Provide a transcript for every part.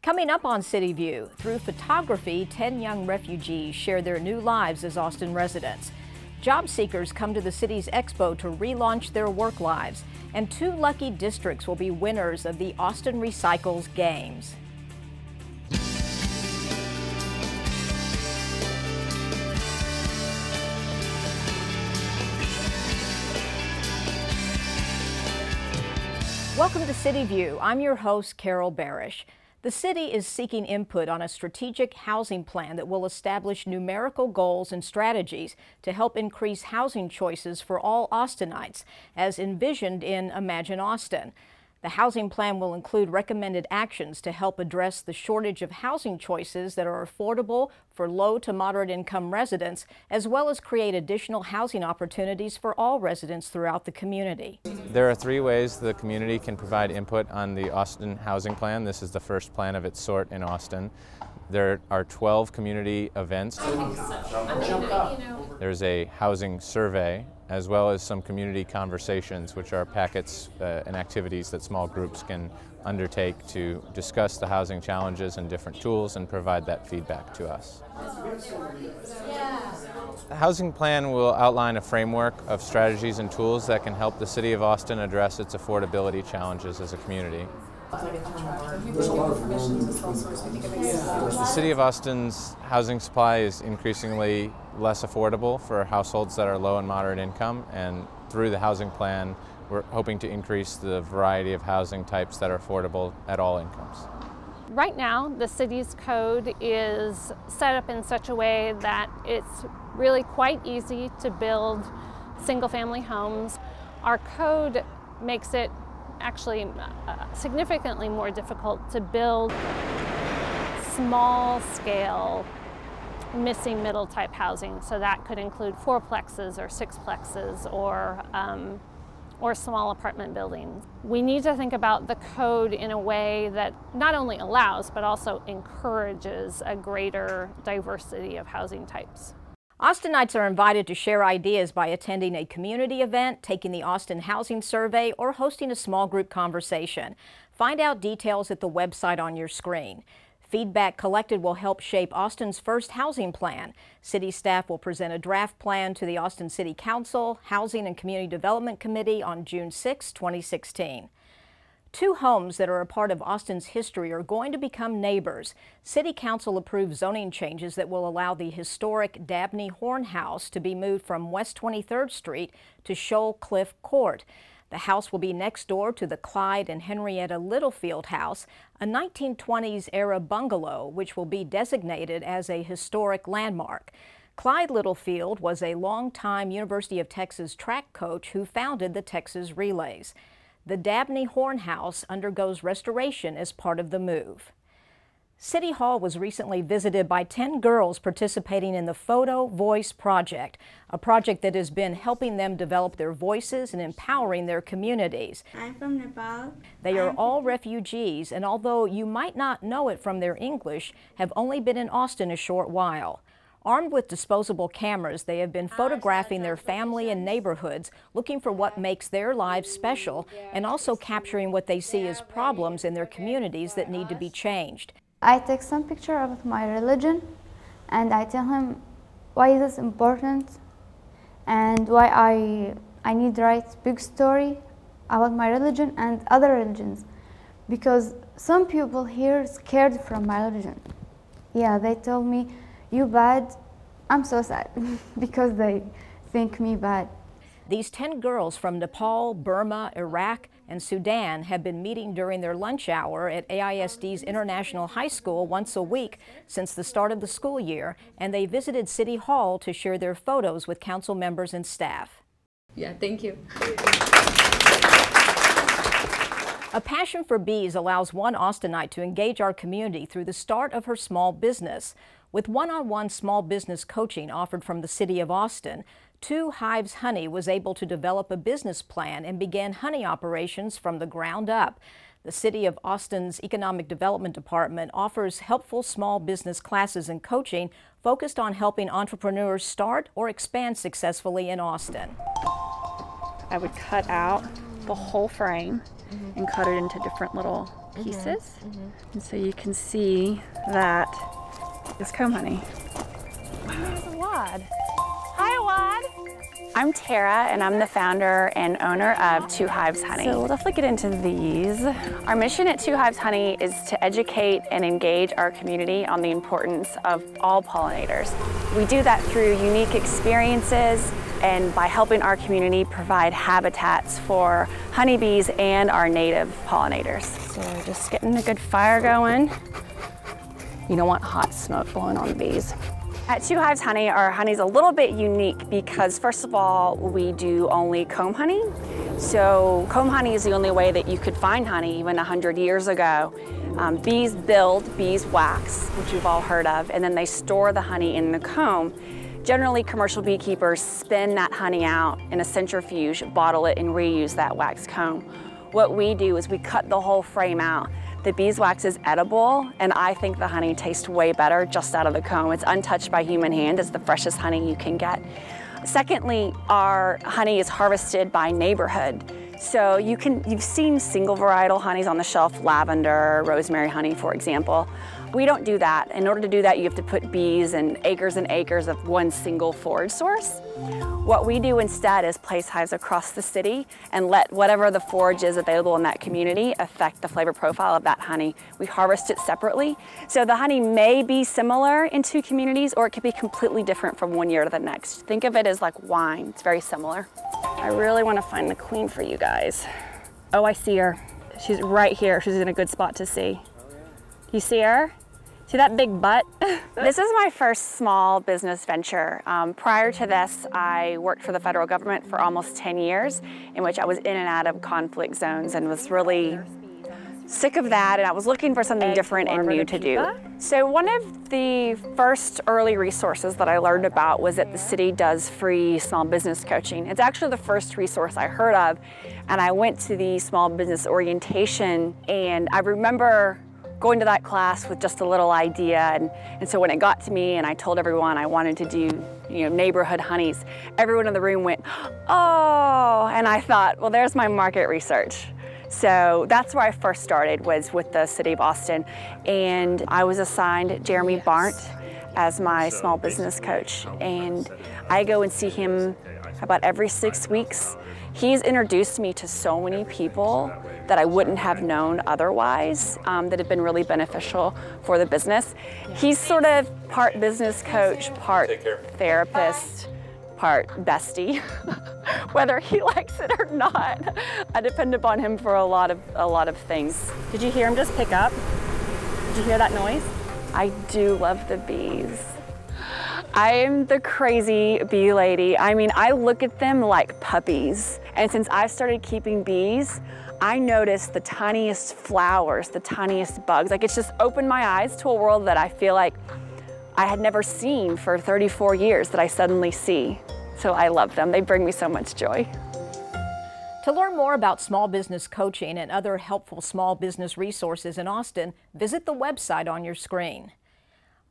Coming up on CityView, through photography, 10 young refugees share their new lives as Austin residents. Job seekers come to the city's Expo to relaunch their work lives, and 2 lucky districts will be winners of the Austin Recycles Games. Welcome to CityView. I'm your host, Carol Barish. The city is seeking input on a strategic housing plan that will establish numerical goals and strategies to help increase housing choices for all Austinites, as envisioned in Imagine Austin. The housing plan will include recommended actions to help address the shortage of housing choices that are affordable for low to moderate income residents, as well as create additional housing opportunities for all residents throughout the community. There are 3 ways the community can provide input on the Austin housing plan. This is the first plan of its sort in Austin. There are 12 community events. There's a housing survey, as well as some community conversations, which are packets and activities that small groups can undertake to discuss the housing challenges and different tools and provide that feedback to us. The housing plan will outline a framework of strategies and tools that can help the City of Austin address its affordability challenges as a community. The City of Austin's housing supply is increasingly less affordable for households that are low and moderate income, and through the housing plan we're hoping to increase the variety of housing types that are affordable at all incomes. Right now, the city's code is set up in such a way that it's really quite easy to build single-family homes. Our code makes it actually significantly more difficult to build small-scale, missing middle type housing. So that could include 4plexes or 6plexes or small apartment buildings. We need to think about the code in a way that not only allows but also encourages a greater diversity of housing types. Austinites are invited to share ideas by attending a community event, taking the Austin Housing Survey, or hosting a small group conversation. Find out details at the website on your screen. Feedback collected will help shape Austin's first housing plan. City staff will present a draft plan to the Austin City Council, Housing and Community Development Committee on June 6, 2016. 2 homes that are a part of Austin's history are going to become neighbors. City Council approved zoning changes that will allow the historic Dabney Horn House to be moved from West 23rd Street to Shoal Cliff Court. The house will be next door to the Clyde and Henrietta Littlefield House, a 1920s era bungalow which will be designated as a historic landmark. Clyde Littlefield was a longtime University of Texas track coach who founded the Texas Relays. The Dabney Horn House undergoes restoration as part of the move. City Hall was recently visited by 10 girls participating in the Photo Voice Project, a project that has been helping them develop their voices and empowering their communities. I'm from Nepal. They are all refugees, and although you might not know it from their English, have only been in Austin a short while. Armed with disposable cameras, they have been photographing their family and neighborhoods, looking for what makes their lives special, and also capturing what they see as problems in their communities that need to be changed. I take some picture of my religion and I tell him why is this important and why I need to write big story about my religion and other religions, because some people here scared from my religion. Yeah, they told me, you bad. I'm so sad because they think me bad. These 10 girls from Nepal, Burma, Iraq, and Sudan have been meeting during their lunch hour at AISD's International High School once a week since the start of the school year, and they visited City Hall to share their photos with council members and staff. Yeah, thank you. A passion for bees allows one Austinite to engage our community through the start of her small business. With one-on-one small business coaching offered from the City of Austin, Hives Honey was able to develop a business plan and begin honey operations from the ground up. The City of Austin's Economic Development Department offers helpful small business classes and coaching focused on helping entrepreneurs start or expand successfully in Austin. I would cut out the whole frame and cut it into different little pieces. And so you can see that is comb honey. There's a wad. Hi, Wad. I'm Tara, and I'm the founder and owner of Two Hives Honey. So we'll definitely get into these. Our mission at Two Hives Honey is to educate and engage our community on the importance of all pollinators. We do that through unique experiences and by helping our community provide habitats for honeybees and our native pollinators. So we're just getting a good fire going. You don't want hot smoke blowing on the bees. At Two Hives Honey, our honey's a little bit unique because, first of all, we do only comb honey. So comb honey is the only way that you could find honey even 100 years ago. Bees build beeswax, which you've all heard of, and then they store the honey in the comb. Generally, commercial beekeepers spin that honey out in a centrifuge, bottle it, and reuse that wax comb. What we do is we cut the whole frame out. The beeswax is edible, and I think the honey tastes way better just out of the comb. It's untouched by human hand. It's the freshest honey you can get. Secondly, our honey is harvested by neighborhood. So you've seen single varietal honeys on the shelf, lavender, rosemary honey, for example. We don't do that. In order to do that, you have to put bees and acres of one single forage source. What we do instead is place hives across the city and let whatever the forage is available in that community affect the flavor profile of that honey. We harvest it separately. So the honey may be similar in two communities, or it could be completely different from one year to the next. Think of it as like wine. It's very similar. I really want to find the queen for you guys. Oh, I see her. She's right here. She's in a good spot to see. You see her? See that big butt? This is my first small business venture. Prior to this, I worked for the federal government for almost 10 years, in which I was in and out of conflict zones and was really sick of that, and I was looking for something different and new to do. So one of the first early resources that I learned about was that the city does free small business coaching. It's actually the first resource I heard of, and I went to the small business orientation, and I remember going to that class with just a little idea, and so when it got to me and I told everyone I wanted to do neighborhood honeys, everyone in the room went, oh, and I thought, well, there's my market research. So that's where I first started, was with the City of Austin, and I was assigned Jeremy Barnt as my small business coach, and I go and see him about every 6 weeks. He's introduced me to so many people that I wouldn't have known otherwise, that have been really beneficial for the business. He's sort of part business coach, part therapist, part bestie, whether he likes it or not. I depend upon him for a lot of things. Did you hear him just pick up? Did you hear that noise? I do love the bees. I am the crazy bee lady. I mean, I look at them like puppies. And since I've started keeping bees, I notice the tiniest flowers, the tiniest bugs. Like, it's just opened my eyes to a world that I feel like I had never seen for 34 years that I suddenly see. So I love them. They bring me so much joy. To learn more about small business coaching and other helpful small business resources in Austin, visit the website on your screen.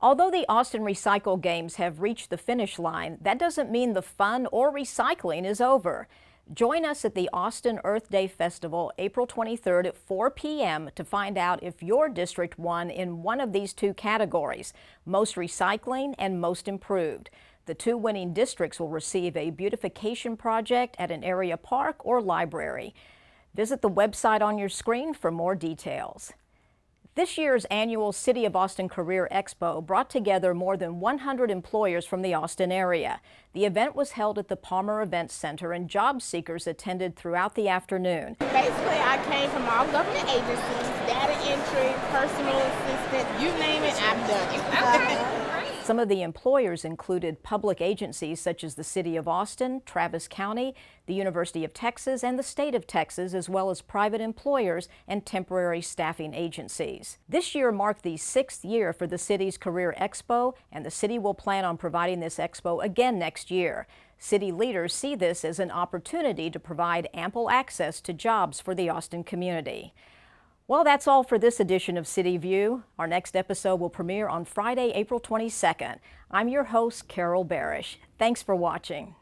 Although the Austin Recycle Games have reached the finish line, that doesn't mean the fun or recycling is over. Join us at the Austin Earth Day Festival, April 23rd at 4 p.m. to find out if your district won in one of these two categories, Most Recycling and Most Improved. The two winning districts will receive a beautification project at an area park or library. Visit the website on your screen for more details. This year's annual City of Austin Career Expo brought together more than 100 employers from the Austin area. The event was held at the Palmer Events Center, and job seekers attended throughout the afternoon. Basically, I came from all government agencies, data entry, personal assistant, you name it, I've done it. Some of the employers included public agencies such as the City of Austin, Travis County, the University of Texas, and the State of Texas, as well as private employers and temporary staffing agencies. This year marked the 6th year for the city's Career Expo, and the city will plan on providing this expo again next year. City leaders see this as an opportunity to provide ample access to jobs for the Austin community. Well, that's all for this edition of CityView. Our next episode will premiere on Friday, April 22nd. I'm your host, Carol Barish. Thanks for watching.